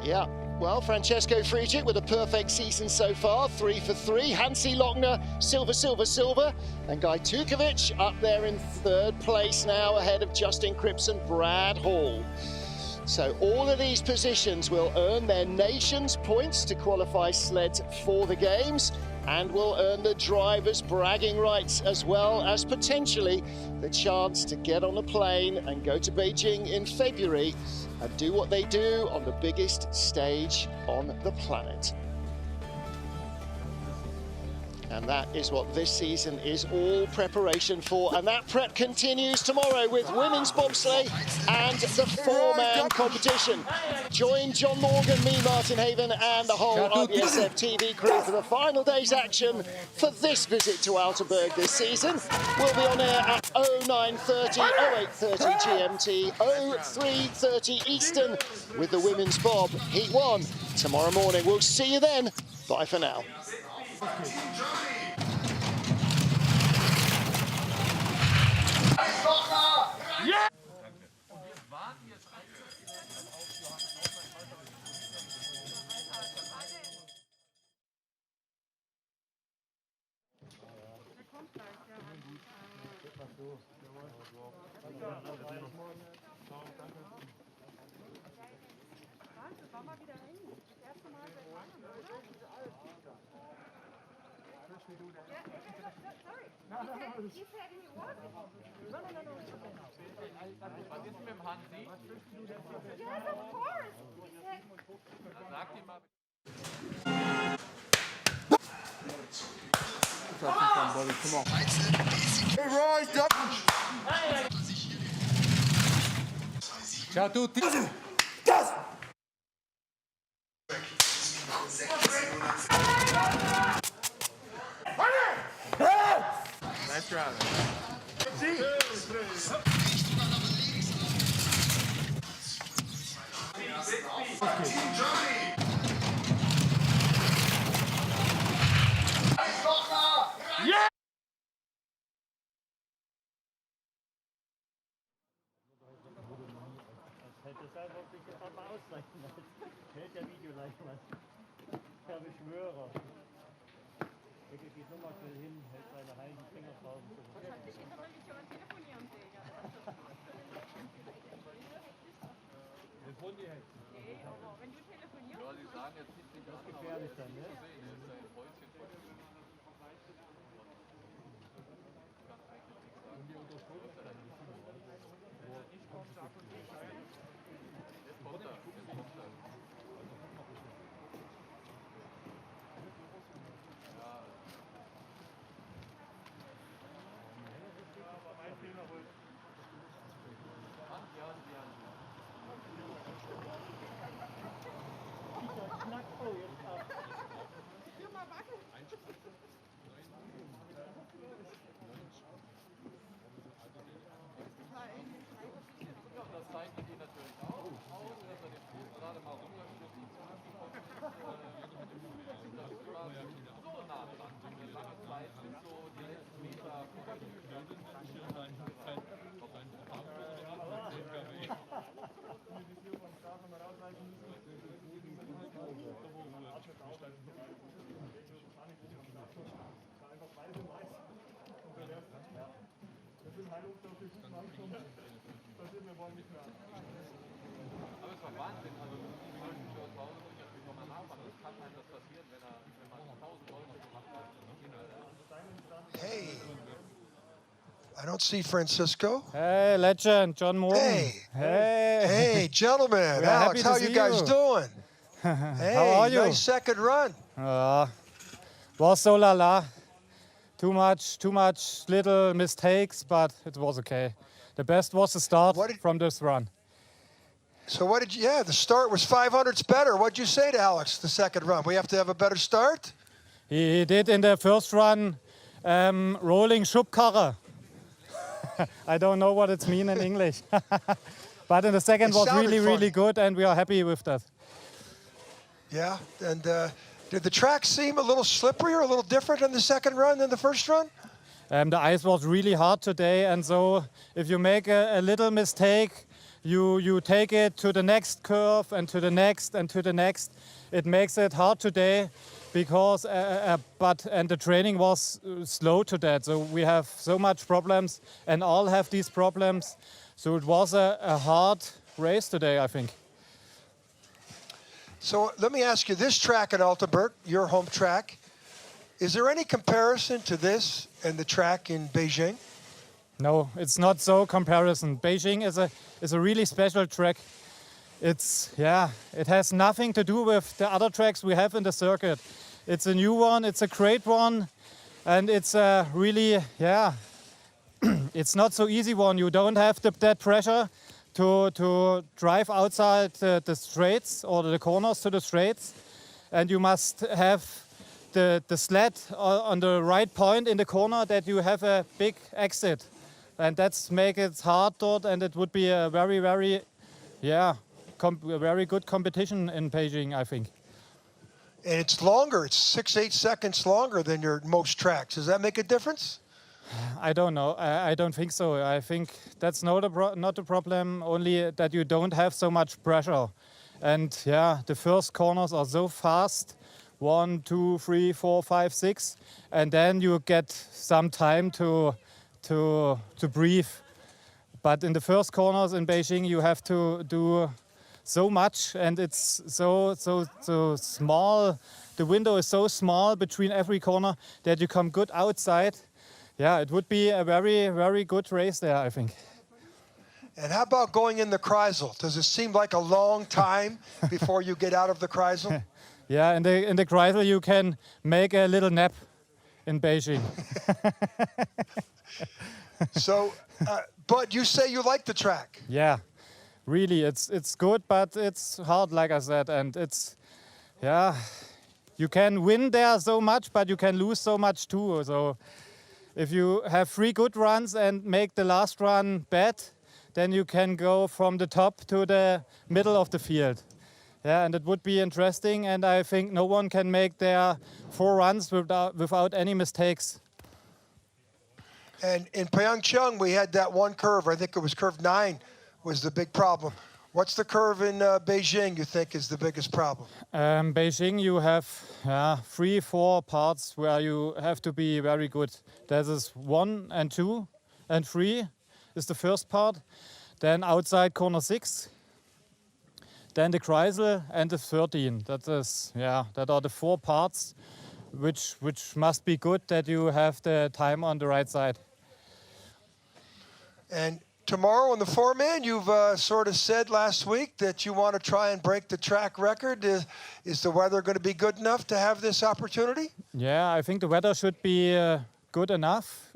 Yeah. Well, Francesco Friedrich with a perfect season so far, 3 for 3. Hansi Lochner, silver, silver, silver. And Gajtukovic up there in third place now, ahead of Justin Cripps and Brad Hall. So all of these positions will earn their nations points to qualify sleds for the games, and will earn the drivers bragging rights, as well as potentially the chance to get on a plane and go to Beijing in February and do what they do on the biggest stage on the planet. And that is what this season is all preparation for. And that prep continues tomorrow with women's bobsleigh and the four-man competition. Join John Morgan, me, Martin Haven, and the whole IBSF TV crew for the final day's action for this visit to Altenberg this season. We'll be on air at 09:30, 08:30 GMT, 03:30 Eastern with the women's bob, Heat 1, tomorrow morning. We'll see you then. Bye for now. Yeah! Yes, of course. Ciao a tutti. Nice drive. Yeah! Deshalb wollte ich jetzt mal ausrechnen. Hält der Videoleitung. Ich beschwöre. Wirklich die Nummer für hin, hält seine heiligen Finger drauf. Wahrscheinlich steht aber nicht jemand telefonieren sehen. Nee, aber wenn du telefonierst. Ja, sie sagen jetzt nicht, das ist gefährlich dann, ne? Aber es war Wahnsinn, also ich wollte mich zu Hause nicht auf die Nummer nachmachen. Das kann einem das passieren, wenn man 1000 Leute gemacht hat. I don't see Francisco. Hey, legend, John Morgan. Hey. Hey. Hey, gentlemen. We are happy Alex, to how see you guys you. doing? Hey, How are you? nice second run. Was so la. Too much little mistakes, but it was okay. The best was the start from this run. So what did you, yeah, the start was 500s better. What did you say to Alex the second run? We have to have a better start? He did in the first run rolling Schubkarre. I don't know what it means in English. But in the second was really good, and we are happy with that. Yeah, and did the track seem a little slippery or a little different in the second run than the first run? The ice was really hard today, and so if you make a little mistake, you take it to the next curve and to the next and to the next. It makes it hard today because and the training was slow to that. So we have so much problems, and all have these problems. So it was a hard race today, I think. So let me ask you, this track at Altenberg, your home track, is there any comparison to this and the track in Beijing? No, it's not so comparison. Beijing is a really special track. It has nothing to do with the other tracks we have in the circuit. It's a new one, it's a great one, and it's a really, it's not so easy one. You don't have that pressure to drive outside the straights or the corners to the straights, and you must have the sled on the right point in the corner that you have a big exit, and that's make it hard, and it would be a very good competition in Beijing, I think. And it's longer, it's 6-8 seconds longer than your most tracks. Does that make a difference? I don't know. I don't think so. I think that's not a problem, only that you don't have so much pressure. And the first corners are so fast, 1, 2, 3, 4, 5, 6, and then you get some time to breathe. But in the first corners in Beijing, you have to do so much, and it's so small. The window is so small between every corner that you come good outside. Yeah, it would be a very good race there, I think. And how about going in the Kreisel? Does it seem like a long time before you get out of the Kreisel? Yeah, in the Kreisel you can make a little nap in Beijing. So, but you say you like the track? Yeah, really, it's good, but it's hard, like I said, and it's you can win there so much, but you can lose so much too. So if you have 3 good runs and make the last run bad, then you can go from the top to the middle of the field. Yeah, and it would be interesting, and I think no one can make their 4 runs without any mistakes. And in Pyeongchang, we had that one curve. I think it was curve 9 was the big problem. What's the curve in Beijing you think is the biggest problem? Beijing, you have 3, 4 parts where you have to be very good. There's 1 and 2 and 3 is the first part. Then outside corner 6. Then the Kreisel and the 13. That are the 4 parts which must be good that you have the time on the right side. And tomorrow in the 4-man, you've sort of said last week that you want to try and break the track record. Is the weather going to be good enough to have this opportunity? Yeah, I think the weather should be good enough.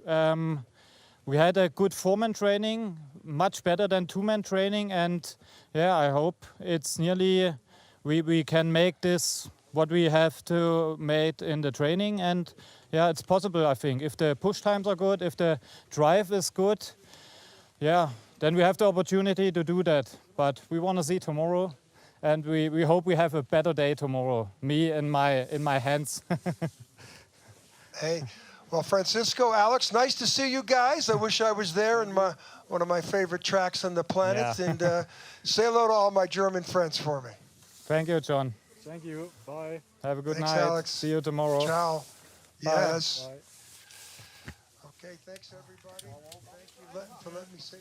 We had a good 4-man training, much better than 2-man training, and I hope it's nearly we can make this what we have to make in the training, and it's possible, I think. If the push times are good, if the drive is good, then we have the opportunity to do that. But we want to see tomorrow, and we hope we have a better day tomorrow. Me in my hands. Hey, well, Francisco, Alex, nice to see you guys. I wish I was there in one of my favorite tracks on the planet. Yeah. And say hello to all my German friends for me. Thank you, John. Thank you. Bye. Have a good Thanks, night. Alex. See you tomorrow. Ciao. Bye. Yes. Bye. Okay, thanks, everybody. Thank you for letting me say.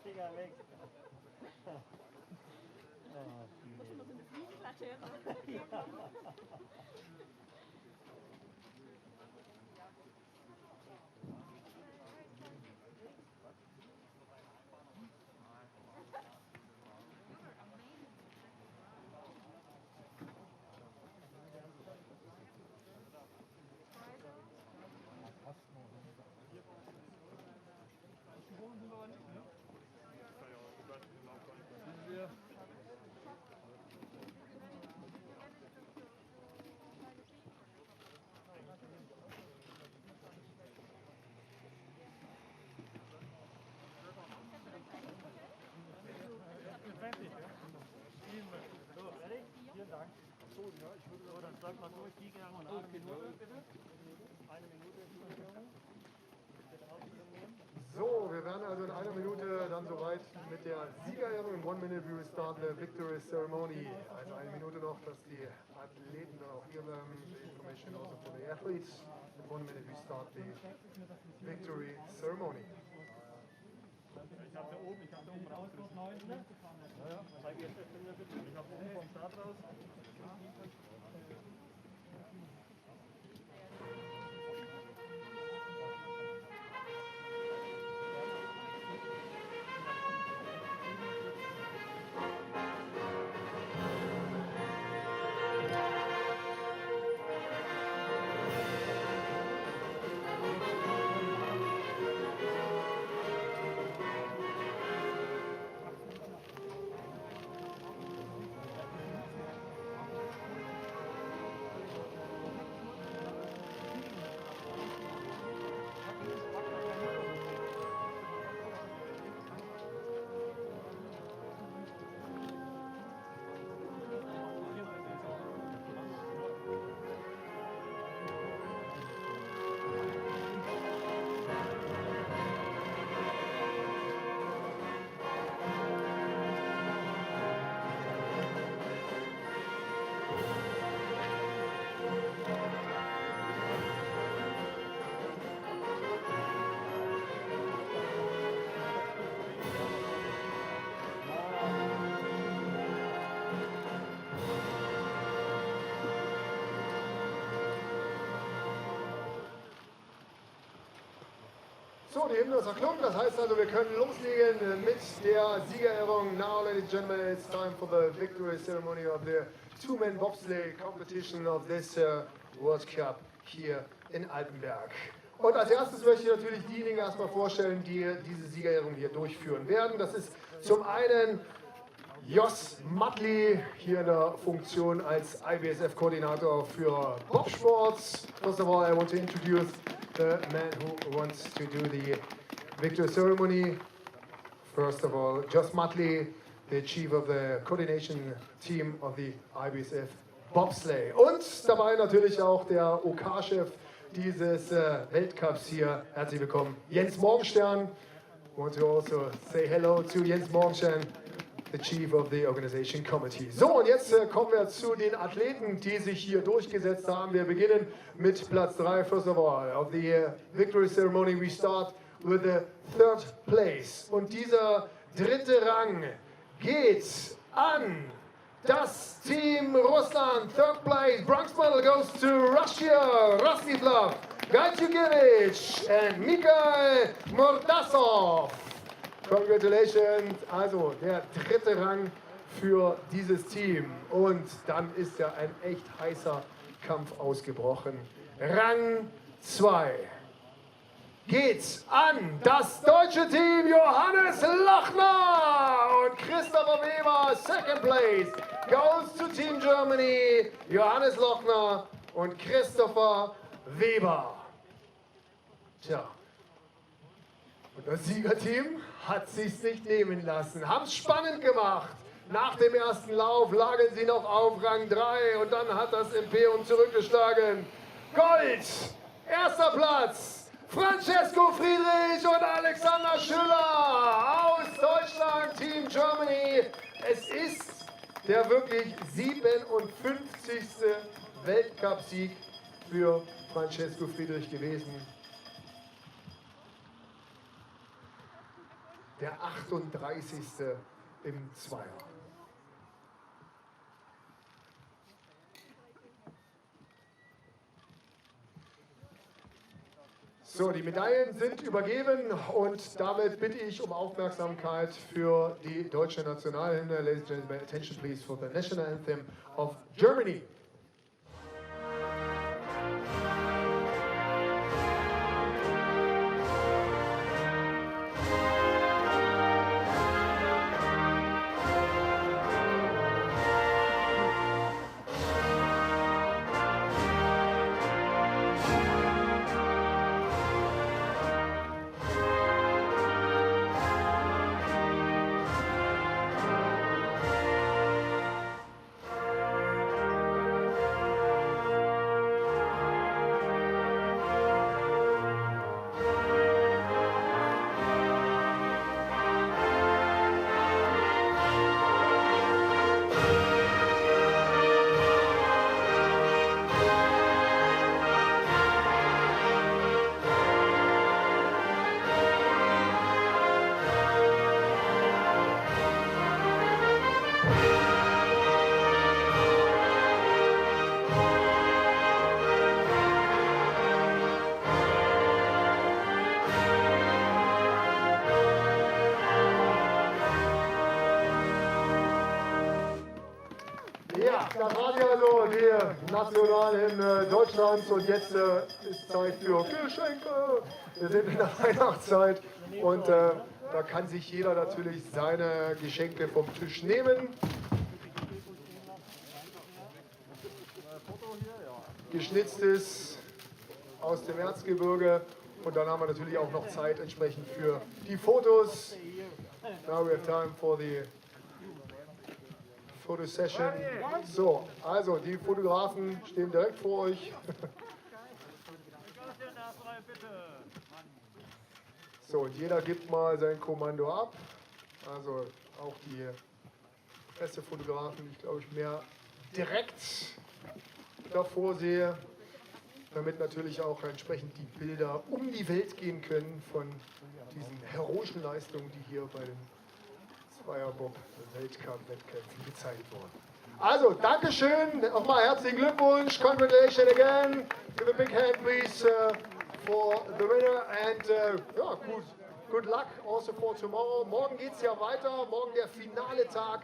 Finger weg. Muss man noch so eine Fliegenklatsche her. Dann sag mal so, Siegerehrung und eine Minute, bitte. Eine Minute. So, wir werden also in einer Minute dann soweit mit der Siegerehrung. In 1 minute we will start the victory ceremony. Also eine Minute noch, dass die Athleten dann auch hier werden. The information also for the athletes. In 1 minute we start the victory ceremony. Ich habe da oben raus noch 9. Ja, zeig jetzt der Finger bitte. Ich habe oben vom Start raus. So, die Hymne ist erklungen, das heißt also, wir können loslegen mit der Siegerehrung. Now, ladies and gentlemen, it's time for the victory ceremony of the two-man bobsleigh competition of this World Cup here in Altenberg. Und als erstes möchte ich natürlich diejenigen erstmal vorstellen, die diese Siegerehrung hier durchführen werden. Das ist zum einen Jos Matley, hier in der Funktion als IBSF-Koordinator für Bobsports. First of all, I want to introduce the man who wants to do the victory ceremony. First of all, Jos Matley, the chief of the coordination team of the IBSF Bobsleigh. Und dabei natürlich auch der OK-Chef dieses Weltcups hier. Herzlich willkommen, Jens Morgenstern. I want to also say hello to Jens Morgenstern, the chief of the organization committee. So, und jetzt kommen wir zu den Athleten, die sich hier durchgesetzt haben. Wir beginnen mit Platz 3. First of all, of the victory ceremony, we start with the third place. Und dieser dritte Rang geht an das Team Russland. Third place, bronze medal goes to Russia. Rostislav Gajtugevich and Mikhail Mordasov. Congratulations, also der dritte Rang für dieses Team. Und dann ist ja ein echt heißer Kampf ausgebrochen. Rang 2 geht an das deutsche Team Johannes Lochner und Christopher Weber. Second place goes to Team Germany, Johannes Lochner und Christopher Weber. Tja. Und das Siegerteam hat sich's nicht nehmen lassen. Haben es spannend gemacht. Nach dem ersten Lauf lagen sie noch auf Rang 3 und dann hat das Imperium zurückgeschlagen. Gold, erster Platz, Francesco Friedrich und Alexander Schüller aus Deutschland, Team Germany. Es ist der wirklich 57. Weltcupsieg für Francesco Friedrich gewesen. Der 38. im Zweier. So, die Medaillen sind übergeben und damit bitte ich um Aufmerksamkeit für die deutsche Nationalhymne. Ladies and gentlemen, attention please for the national anthem of Germany. national in Deutschland und jetzt ist Zeit für Geschenke. Wir sind in der Weihnachtszeit und da kann sich jeder natürlich seine Geschenke vom Tisch nehmen. Geschnitztes aus dem Erzgebirge und dann haben wir natürlich auch noch Zeit entsprechend für die Fotos. Now we have time for the photo session. So, also die Fotografen stehen direkt vor euch. So, und jeder gibt mal sein Kommando ab. Also auch die Pressefotografen, ich glaube, ich mehr direkt davor sehe, damit natürlich auch entsprechend die Bilder um die Welt gehen können von diesen heroischen Leistungen, die hier bei den Zweierbob-Weltcup-Wettkämpfen gezeigt wurden. Also, Dankeschön, nochmal herzlichen Glückwunsch, congratulations again, give a big hand please for the winner and ja, good luck also for tomorrow. Morgen geht es ja weiter, morgen der finale Tag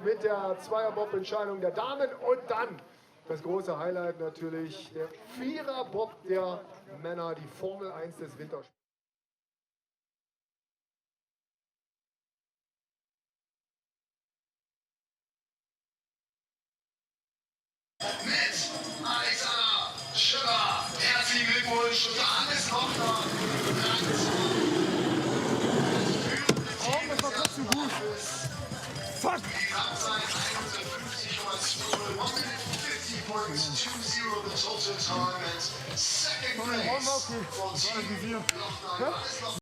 mit der Zweierbob-Entscheidung der Damen und dann das große Highlight natürlich, der Viererbob der Männer, die Formel 1 des Wintersports. Mit Alexander Schiller, herzlichen Glückwunsch, Johannes Lochner, Fuck! Die Laufzeit 51,20, 50.20 the total time and second place for Team Lochner.